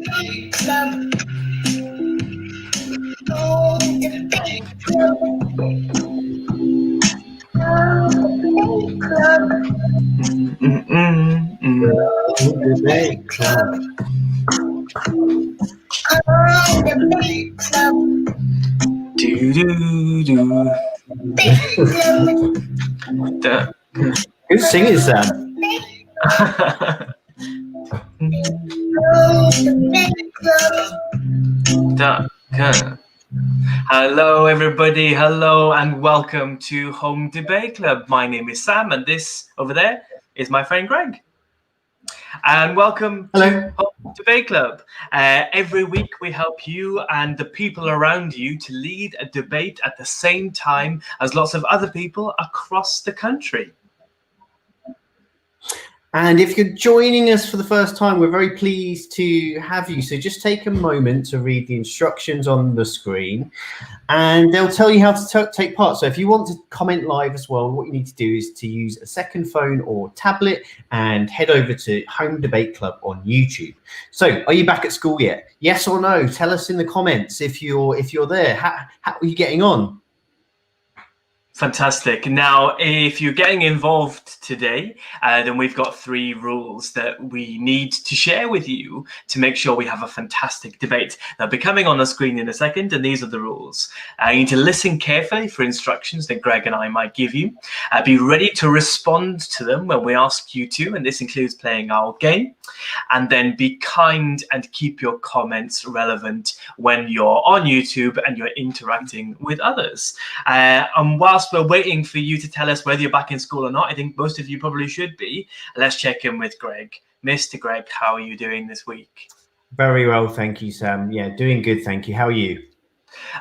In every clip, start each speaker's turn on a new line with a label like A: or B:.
A: debate club. Home debate club. Home debate club. Home debate club. Home debate club.
B: Who's singing, Sam?
C: Hello everybody, hello and welcome to Home Debate Club. My name is Sam and this over there is my friend Greg. And welcome to Home Debate Club. Every week we help you and the people around you to lead a debate at the same time as lots of other people across the country.
B: And if you're joining us for the first time, we're very pleased to have you. So just take a moment to read the instructions on the screen and they'll tell you how to take part. So if you want to comment live as well, what you need to do is to use a second phone or tablet and head over to Home Debate Club on YouTube. So are you back at school yet? Yes or no? Tell us in the comments if you're there. How are you getting on?
C: Fantastic. Now, if you're getting involved today, then we've got 3 rules that we need to share with you to make sure we have a fantastic debate. They'll be coming on the screen in a second, and these are the rules. You need to listen carefully for instructions that Greg and I might give you. Be ready to respond to them when we ask you to, and this includes playing our game. And then be kind and keep your comments relevant when you're on YouTube and you're interacting with others. And whilst we're waiting for you to tell us whether you're back in school or not, I think most of you probably should be. Let's check in with Greg. Mr. Greg, how are you doing this week?
B: Very well, thank you, Sam. Yeah, doing good, thank you. How are you?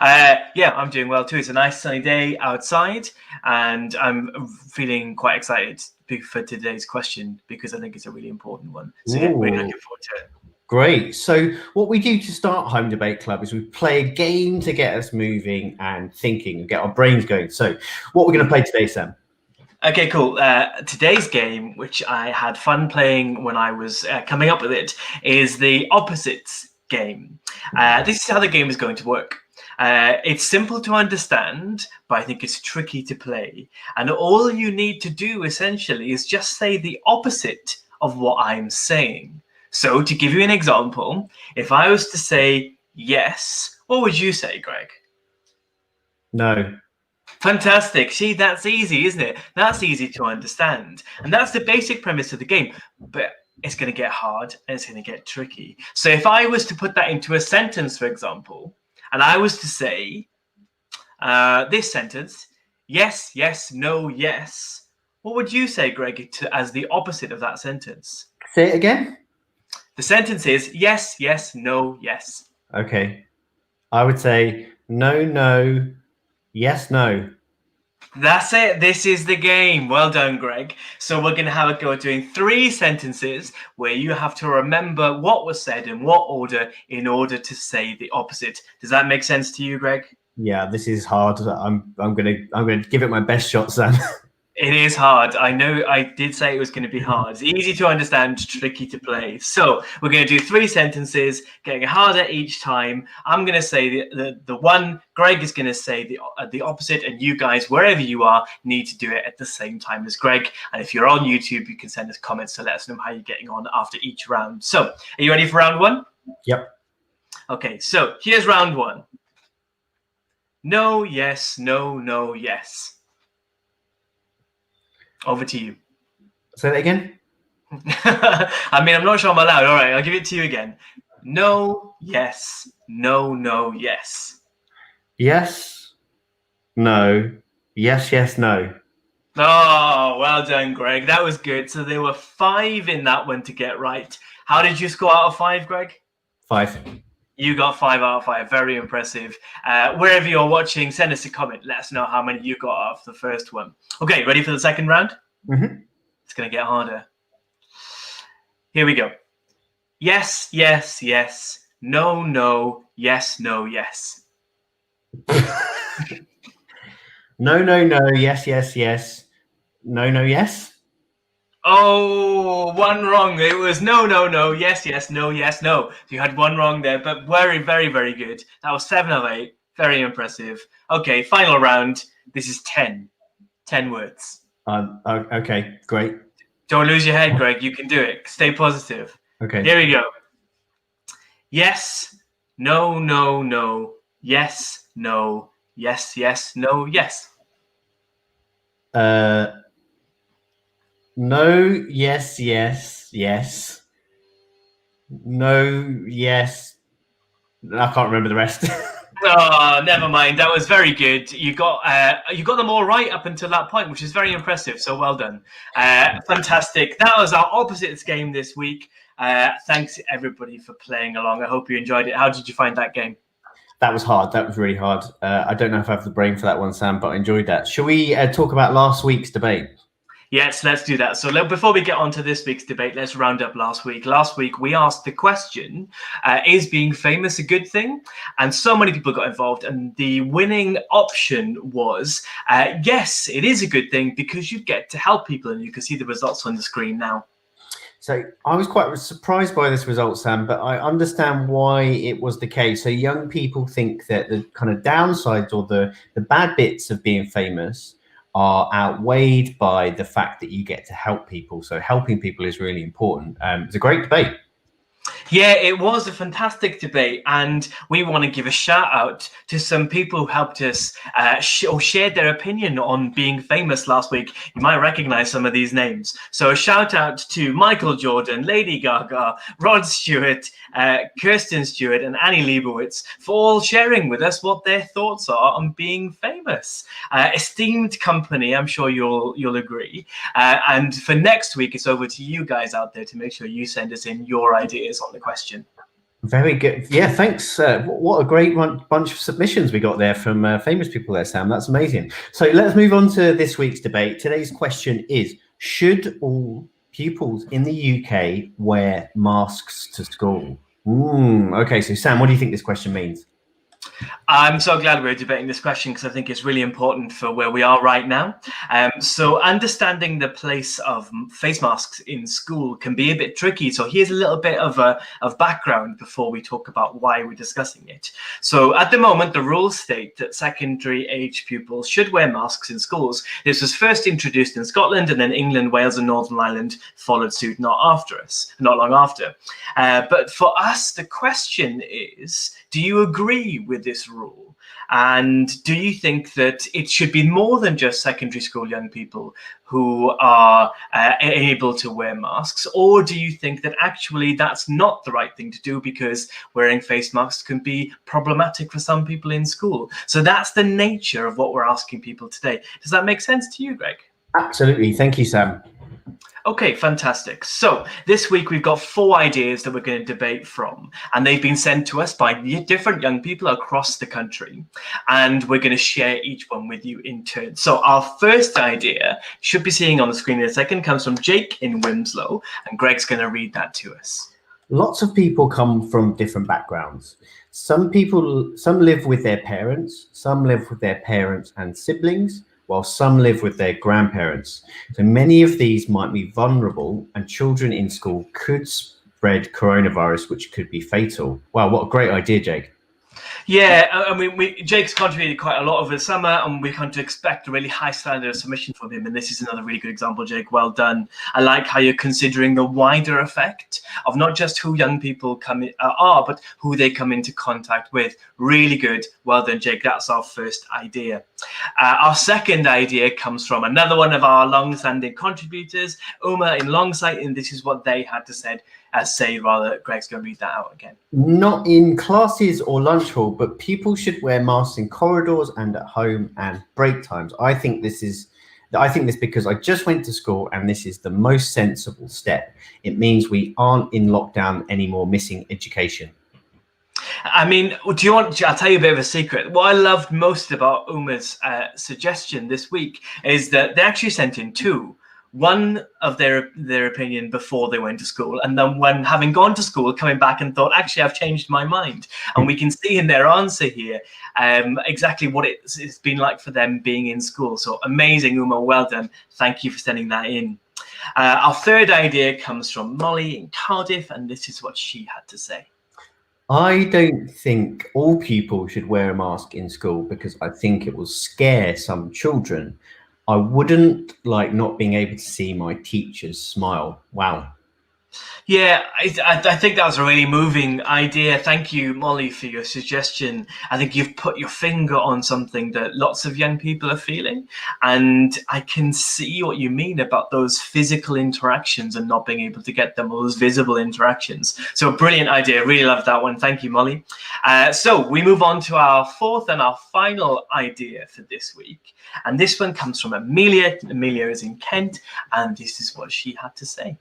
C: Yeah, I'm doing well too. It's a nice sunny day outside and I'm feeling quite excited for today's question because I think it's a really important one. So yeah, we're looking forward to it.
B: Great. So what we do to start Home Debate Club is we play a game to get us moving and thinking and get our brains going. So what we're going to play today, Sam?
C: Okay, cool. Today's game, which I had fun playing when I was coming up with it, is the opposites game. This is how the game is going to work. It's simple to understand, but I think it's tricky to play. And all you need to do essentially is just say the opposite of what I'm saying. So to give you an example, if I was to say yes, what would you say, Greg?
B: No.
C: Fantastic. See, that's easy, isn't it? That's easy to understand. And that's the basic premise of the game. But it's going to get hard and it's going to get tricky. So if I was to put that into a sentence, for example, and I was to say this sentence, yes, yes, no, yes, what would you say, Greg, as the opposite of that sentence?
B: Say it again.
C: The sentence is yes, yes, no, yes.
B: Okay. I would say no, no, yes, no.
C: That's it. This is the game. Well done, Greg. So we're going to have a go at doing 3 sentences where you have to remember what was said in what order in order to say the opposite. Does that make sense to you, Greg?
B: Yeah, this is hard. I'm gonna give it my best shot, Sam.
C: It is hard. I know I did say it was going to be hard. It's easy to understand, tricky to play. So we're going to do 3 sentences, getting harder each time. I'm going to say the one, Greg is going to say the opposite, and you guys, wherever you are, need to do it at the same time as Greg. And if you're on YouTube, you can send us comments to let us know how you're getting on after each round. So are you ready for round 1?
B: Yep.
C: Okay, so here's round 1. No, yes, no, no, yes. Over to you.
B: Say that again.
C: I mean, I'm not sure I'm allowed. All right, I'll give it to you again. No, yes, no, no, yes.
B: Yes, no, yes, yes, no.
C: Oh, well done, Greg. That was good. So there were 5 in that one to get right. How did you score out of 5, Greg?
B: 5.
C: You got 5 out of 5. Very impressive. Wherever you're watching, send us a comment. Let us know how many you got out of the first one. Okay, ready for the second round?
B: Mm-hmm.
C: It's going to get harder. Here we go. Yes, yes, yes. No, no. Yes, no, yes.
B: No, no, no. Yes, yes, yes. No, no, yes.
C: Oh, one wrong. It was no, no, no, yes, yes, no, yes, no. You had one wrong there, but very, very, very good. That was 7 of 8. Very impressive. Okay, final round. This is 10. 10 words.
B: Okay, great.
C: Don't lose your head, Greg. You can do it. Stay positive.
B: Okay.
C: Here we go. Yes, no, no, no. Yes, no. Yes, yes, no, yes.
B: No, yes, yes, yes. No, yes. I can't remember the rest.
C: Oh, never mind. That was very good. You got them all right up until that point, which is very impressive. So well done. Fantastic. That was our opposites game this week. Thanks everybody for playing along. I hope you enjoyed it. How did you find that game?
B: That was hard. That was really hard. I don't know if I have the brain for that one, Sam, but I enjoyed that. Shall we talk about last week's debate?
C: Yes, let's do that. So before we get on to this week's debate, let's round up last week. Last week, we asked the question, is being famous a good thing? And so many people got involved. And the winning option was, yes, it is a good thing because you get to help people. And you can see the results on the screen now.
B: So I was quite surprised by this result, Sam, but I understand why it was the case. So young people think that the kind of downsides or the bad bits of being famous are outweighed by the fact that you get to help people. So helping people is really important. It's a great debate.
C: Yeah, it was a fantastic debate, and we want to give a shout out to some people who helped us or shared their opinion on being famous last week. You might recognize some of these names. So a shout out to Michael Jordan, Lady Gaga, Rod Stewart, Kirsten Stewart, and Annie Leibovitz for all sharing with us what their thoughts are on being famous. Esteemed company, I'm sure you'll agree. And for next week, it's over to you guys out there to make sure you send us in your ideas on the question.
B: Very good. Yeah, thanks. What a great bunch of submissions we got there from famous people there, Sam. That's amazing. So let's move on to this week's debate. Today's question is, should all pupils in the UK wear masks to school? Okay, so Sam, what do you think this question means?
C: I'm so glad we're debating this question because I think it's really important for where we are right now. So understanding the place of face masks in school can be a bit tricky. So here's a little bit of background before we talk about why we're discussing it. So at the moment, the rules state that secondary age pupils should wear masks in schools. This was first introduced in Scotland, and then England, Wales, and Northern Ireland followed suit not long after. But for us, the question is, do you agree with this rule? And do you think that it should be more than just secondary school young people who are able to wear masks? Or do you think that actually that's not the right thing to do because wearing face masks can be problematic for some people in school? So that's the nature of what we're asking people today. Does that make sense to you, Greg?
B: Absolutely. Thank you, Sam.
C: Okay, fantastic. So this week we've got 4 ideas that we're going to debate from, and they've been sent to us by different young people across the country, and we're going to share each one with you in turn. So our first idea, you should be seeing on the screen in a second, comes from Jake in Wilmslow, and Greg's going to read that to us.
B: Lots of people come from different backgrounds. Some live with their parents, some live with their parents and siblings, while some live with their grandparents. So many of these might be vulnerable, and children in school could spread coronavirus, which could be fatal. Wow, what a great idea, Jake.
C: Yeah, I mean, Jake's contributed quite a lot over the summer, and we come to expect a really high standard of submission from him. And this is another really good example, Jake. Well done. I like how you're considering the wider effect of not just who young people are, but who they come into contact with. Really good. Well done, Jake. That's our first idea. Our second idea comes from another one of our long-standing contributors, Uma in Longsight, and this is what they had to say. Greg's going to read that out again.
B: Not in classes or lunch hall, but people should wear masks in corridors and at home and break times. I think this because I just went to school, and this is the most sensible step. It means we aren't in lockdown anymore, missing education.
C: I mean, I'll tell you a bit of a secret. What I loved most about Uma's suggestion this week is that they actually sent in 2. One of their opinion before they went to school, and then when having gone to school, coming back and thought, actually, I've changed my mind. And we can see in their answer here exactly what it's been like for them being in school. So amazing, Uma, well done. Thank you for sending that in. Our third idea comes from Molly in Cardiff, and this is what she had to say.
B: I don't think all pupils should wear a mask in school because I think it will scare some children. I wouldn't like not being able to see my teachers smile. Wow.
C: Yeah, I think that was a really moving idea. Thank you, Molly, for your suggestion. I think you've put your finger on something that lots of young people are feeling. And I can see what you mean about those physical interactions and not being able to get them, all those visible interactions. So, brilliant idea. Really love that one. Thank you, Molly. So, we move on to our fourth and our final idea for this week. And this one comes from Amelia. Amelia is in Kent, and this is what she had to say.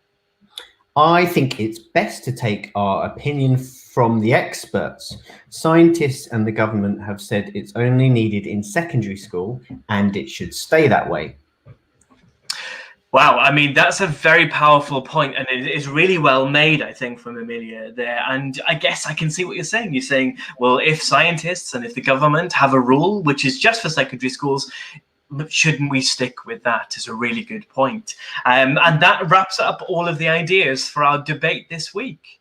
B: I think it's best to take our opinion from the experts. Scientists and the government have said it's only needed in secondary school and it should stay that way.
C: Wow, I mean, that's a very powerful point, and it is really well made, I think, from Amelia there. And I guess I can see what you're saying. You're saying, well, if scientists and if the government have a rule which is just for secondary schools, shouldn't we stick with that? Is a really good point. And that wraps up all of the ideas for our debate this week.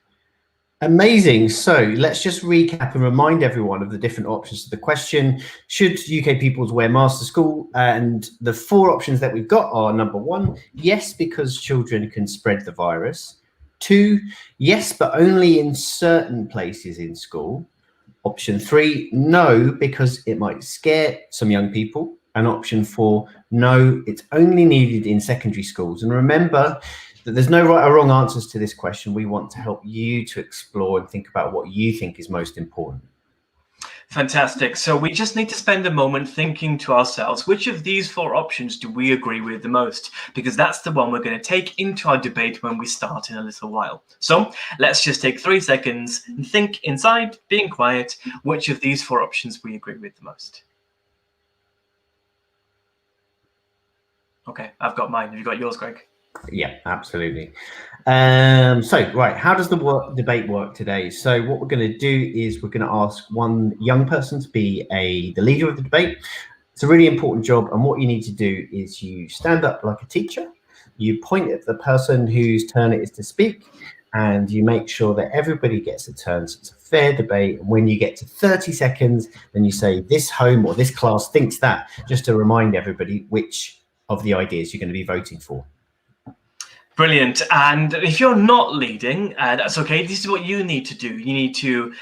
B: Amazing. So let's just recap and remind everyone of the different options to the question. Should UK pupils wear masks to school? And the four options that we've got are: number one, yes, because children can spread the virus. Two, yes, but only in certain places in school. Option three, no, because it might scare some young people. And option four, no, it's only needed in secondary schools. And remember that there's no right or wrong answers to this question. We want to help you to explore and think about what you think is most important.
C: Fantastic. So we just need to spend a moment thinking to ourselves, which of these four options do we agree with the most? Because that's the one we're going to take into our debate when we start in a little while. So let's just take 3 seconds and think inside, being quiet, which of these four options we agree with the most. Okay, I've got mine. Have you got yours, Greg?
B: Yeah, absolutely. So, right, how does the debate work today? So what we're going to do is we're going to ask one young person to be the leader of the debate. It's a really important job, and what you need to do is you stand up like a teacher, you point at the person whose turn it is to speak, and you make sure that everybody gets a turn. So it's a fair debate. And when you get to 30 seconds, then you say this home or this class thinks that, just to remind everybody which of the ideas you're going to be voting for.
C: Brilliant. And if you're not leading, that's okay. This is what you need to do. You need to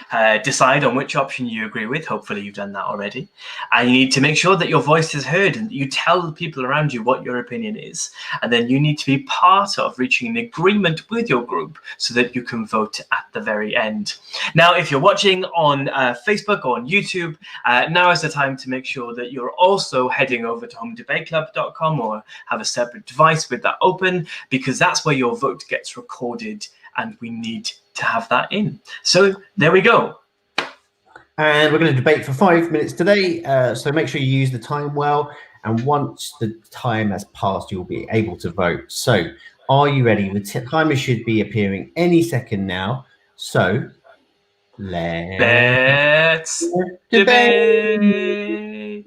C: decide on which option you agree with. Hopefully you've done that already. And you need to make sure that your voice is heard and that you tell the people around you what your opinion is. And then you need to be part of reaching an agreement with your group so that you can vote at the very end. Now, if you're watching on Facebook or on YouTube, now is the time to make sure that you're also heading over to homedebateclub.com or have a separate device with that open, because that's where your vote gets recorded and we need to have that in. So there we go.
B: And we're going to debate for 5 minutes today. So make sure you use the time well. And once the time has passed, you'll be able to vote. So are you ready? The timer should be appearing any second now. So let's
C: debate.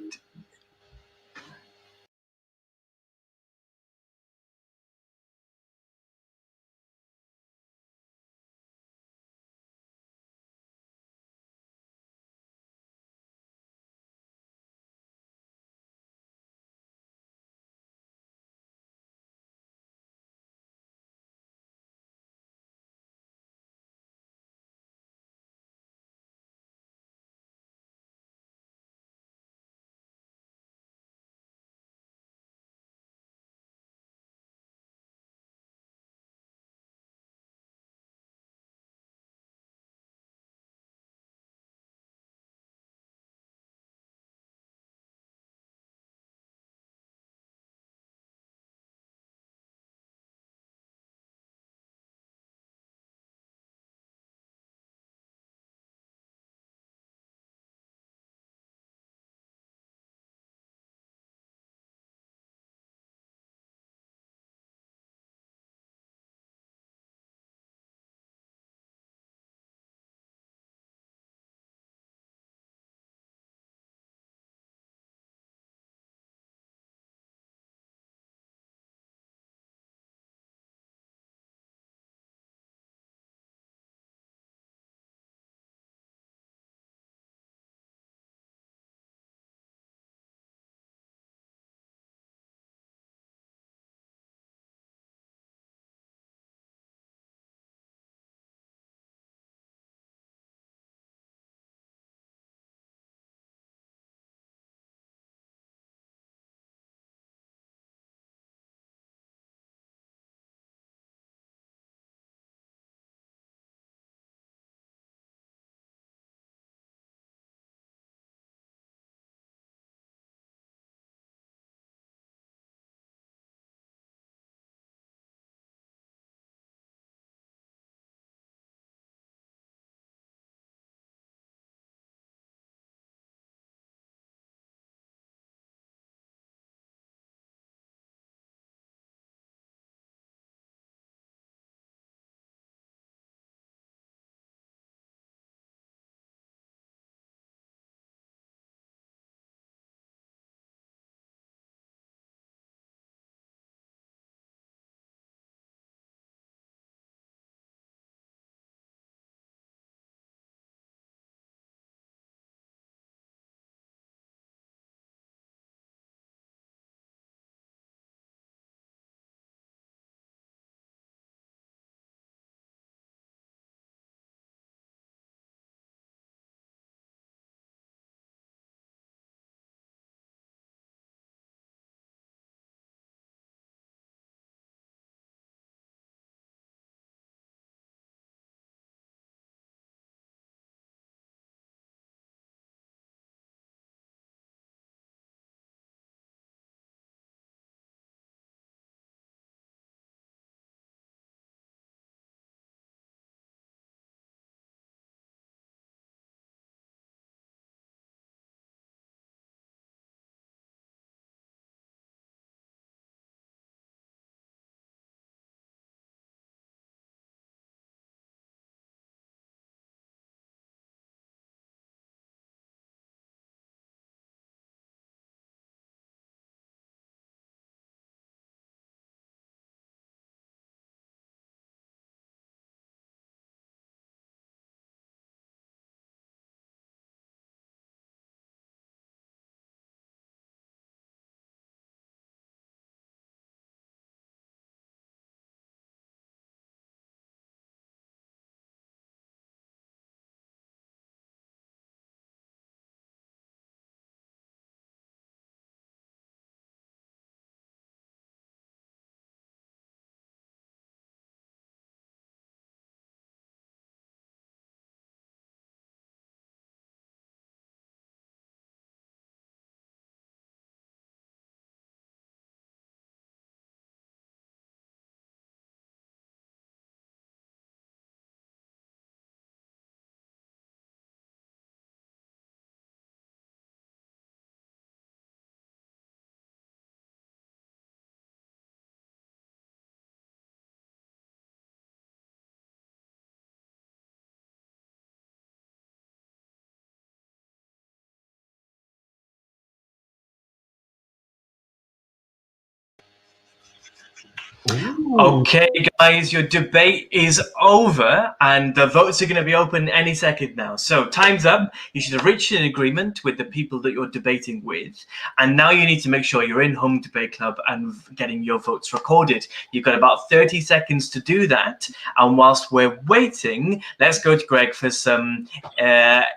B: Ooh.
C: Okay, guys, your debate is over and the votes are going to be open any second now. So, time's up. You should have reached an agreement with the people that you're debating with. And now you need to make sure you're in Home Debate Club and getting your votes recorded. You've got about 30 seconds to do that. And whilst we're waiting, let's go to Greg for some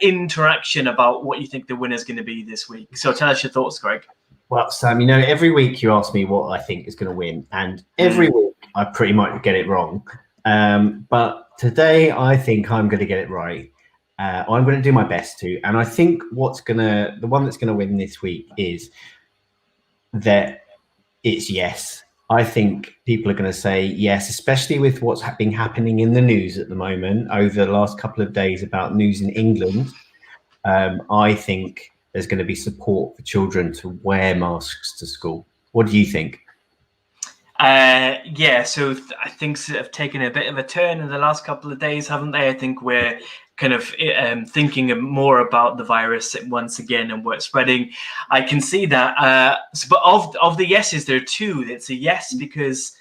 C: interaction about what you think the winner's going to be this week. So, tell us your thoughts, Greg.
B: Well, Sam, you know, every week you ask me what I think is going to win, and every week I pretty much get it wrong. But today I think I'm going to get it right. I'm going to do my best to, and I think the one that's going to win this week is that it's yes. I think people are going to say yes, especially with what's been happening in the news at the moment over the last couple of days about news in England. I think there's going to be support for children to wear masks to school. What do you think?
C: Yeah, so things have taken a bit of a turn in the last couple of days, haven't they? I think we're kind of thinking more about the virus once again and where it's spreading. I can see that. But of the yeses, there are two. It's a yes because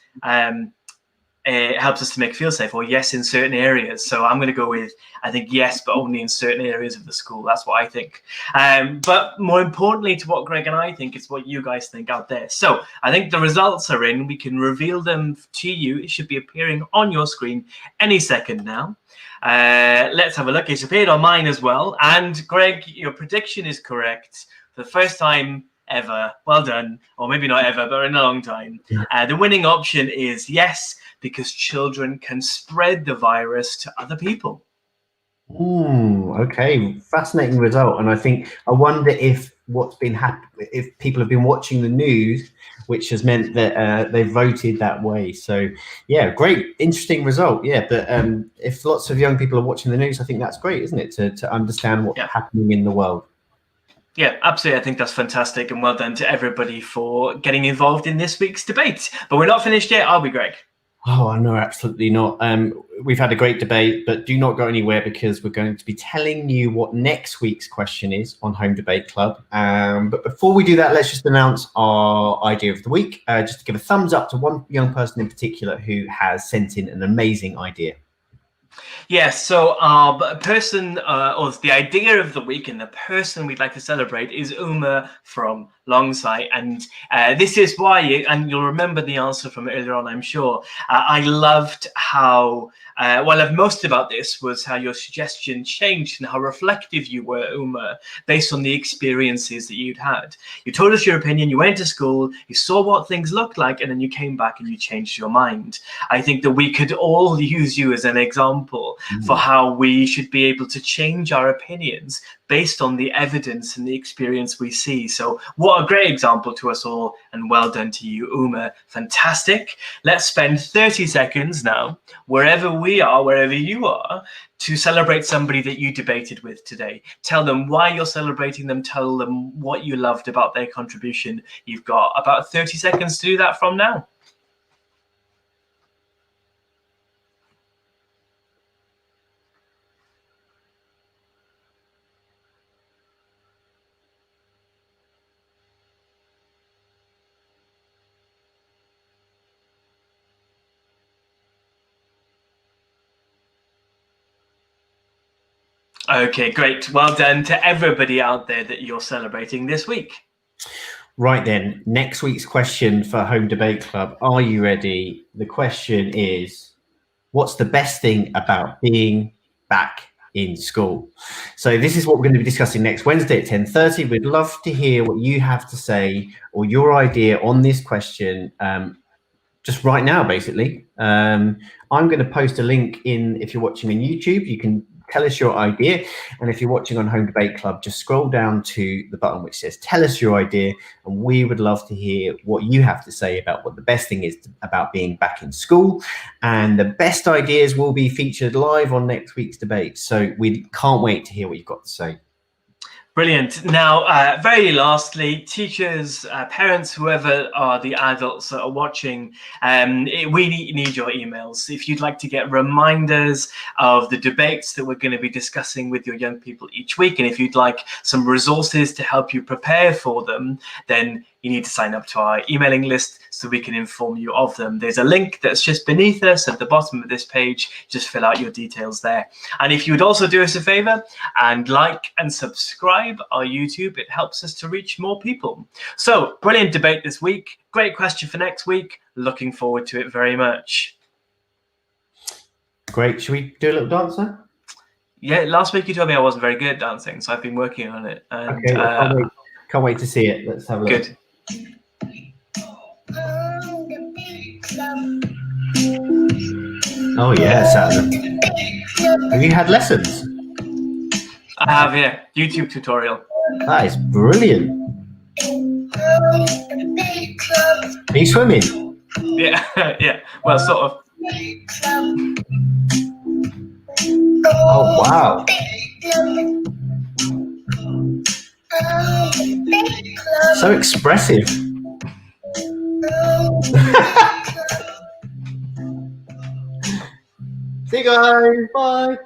C: it helps us to make feel safe, or yes in certain areas. So I'm going to go with, I think, yes, but only in certain areas of the school. That's what I think. But more importantly to what Greg and I think, it's what you guys think out there. So I think the results are in. We can reveal them to you. It should be appearing on your screen any second now. Let's have a look. It's appeared on mine as well. And Greg, your prediction is correct. For the first time ever, well done, or maybe not ever, but in a long time. The winning option is yes, because children can spread the virus to other people.
B: Okay, fascinating result. And I wonder if if people have been watching the news, which has meant that they voted that way. So yeah, great, interesting result. Yeah, but if lots of young people are watching the news, I think that's great, isn't it, to understand what's happening in the world.
C: Yeah, absolutely. I think that's fantastic, and well done to everybody for getting involved in this week's debate. But we're not finished yet, are we, Greg?
B: Oh, no, absolutely not. We've had a great debate, but do not go anywhere because we're going to be telling you what next week's question is on Home Debate Club. But before we do that, let's just announce our idea of the week. Just to give a thumbs up to one young person in particular who has sent in an amazing idea.
C: Yes, so our person, or the idea of the week and the person we'd like to celebrate is Uma from Longsight. And this is why, and you'll remember the answer from earlier on, I'm sure. I loved how, what I loved most about this was how your suggestion changed and how reflective you were, Uma, based on the experiences that you'd had. You told us your opinion, you went to school, you saw what things looked like, and then you came back and you changed your mind. I think that we could all use you as an example for how we should be able to change our opinions based on the evidence and the experience we see. So what a great example to us all, and well done to you, Uma. Fantastic. Let's spend 30 seconds now, wherever we are, wherever you are, to celebrate somebody that you debated with today. Tell them why you're celebrating them. Tell them what you loved about their contribution. You've got about 30 seconds to do that from now. Okay, great. Well done to everybody out there that you're celebrating this week.
B: Right then, next week's question for Home Debate Club. Are you ready? The question is, what's the best thing about being back in school? So this is what we're going to be discussing next Wednesday at 10:30. We'd love to hear what you have to say or your idea on this question just right now, basically. I'm going to post a link in, if you're watching on YouTube, you can tell us your idea. And if you're watching on Home Debate Club, just scroll down to the button which says tell us your idea, and we would love to hear what you have to say about what the best thing is about being back in school. And the best ideas will be featured live on next week's debate, so we can't wait to hear what you've got to say.
C: Brilliant. Now, very lastly, teachers, parents, whoever are the adults that are watching, we need your emails. If you'd like to get reminders of the debates that we're going to be discussing with your young people each week, and if you'd like some resources to help you prepare for them, then you need to sign up to our emailing list so we can inform you of them. There's a link that's just beneath us at the bottom of this page. Just fill out your details there. And if you would also do us a favor and like and subscribe our YouTube, it helps us to reach more people. So brilliant debate this week. Great question for next week. Looking forward to it very much.
B: Great. Should we do a little dance then?
C: Yeah, last week you told me I wasn't very good at dancing, so I've been working on it. And,
B: Okay, well, can't wait to see it. Let's have a look.
C: Good.
B: Oh yeah, Saturday. Have you had lessons?
C: I have, yeah, YouTube tutorial.
B: That is brilliant. Are you swimming?
C: Yeah, yeah. Well, sort of.
B: Oh wow. So expressive. See you guys. Bye.